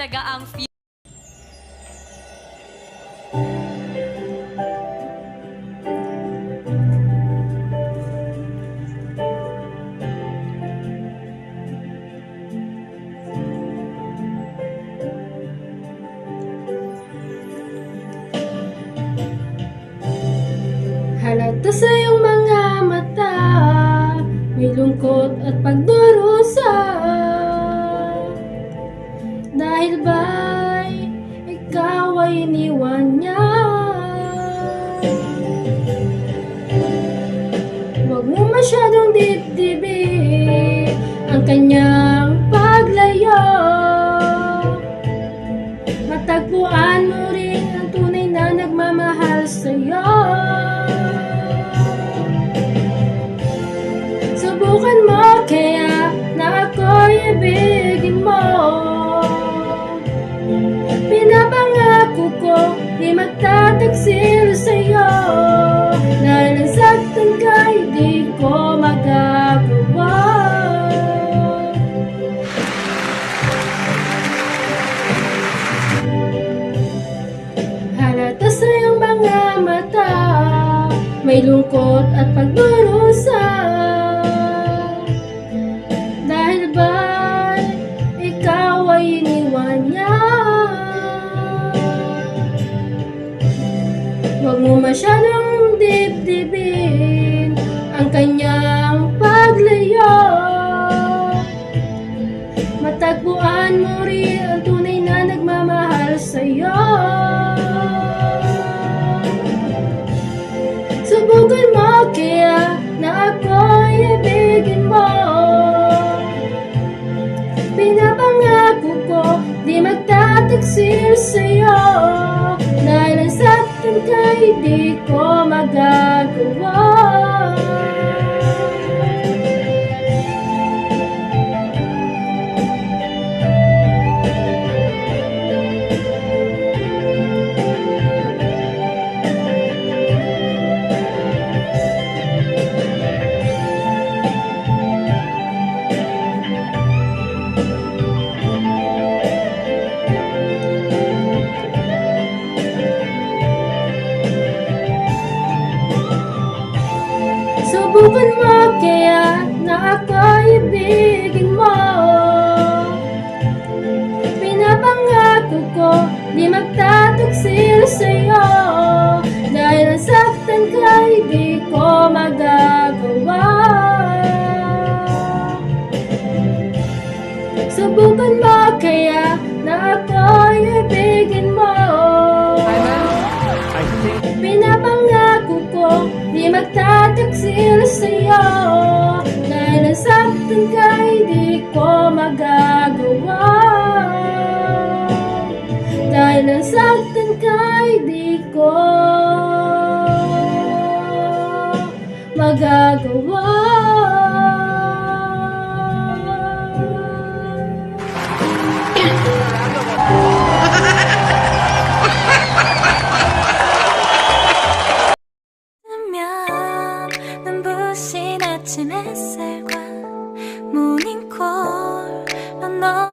talaga ang Halata sa iyong mga mata, may lungkot at pagdurusa. Dahil ba'y ikaw ay iniwan niya? Huwag mo masyadong dibdibin ang kanyang paglayo. Matagpuan mo rin ang tunay na nagmamahal sa'yo. Subukan mo kaya na ako'y ibigin mo. Pinapangako ko di magtataksil sa'yo. Dahil nasaktan ka'y di ko magagawa. Halata sa iyong mga mata, may lungkot at pagdurusa. Dahil ba'y ikaw ay iniwan niya? Huwag mo masyadong dibdibin ang kanyang paglayo. Matagpuan mo rin ang tunay na nagmamahal sa'yo. Subukan mo kaya na ako'y ibigin mo. Pinapangako ko di magtataksil sa'yo. Dahil ang saktan ka'y di ko magagawa. Subukan mo kaya na ako'y ibigin mo. Pinapangako ko di magtataksil sa'yo. Dahil ang saktan ka'y di ko magagawa. Subukan mo kaya na ako'y ibigin mo. Pinapangako ko di magtataksil sa'yo. Dahil ang saktan ka'y di ko magagawa. Dahil ang saktan ka'y di ko magagawa. 눈부신 아침 햇살과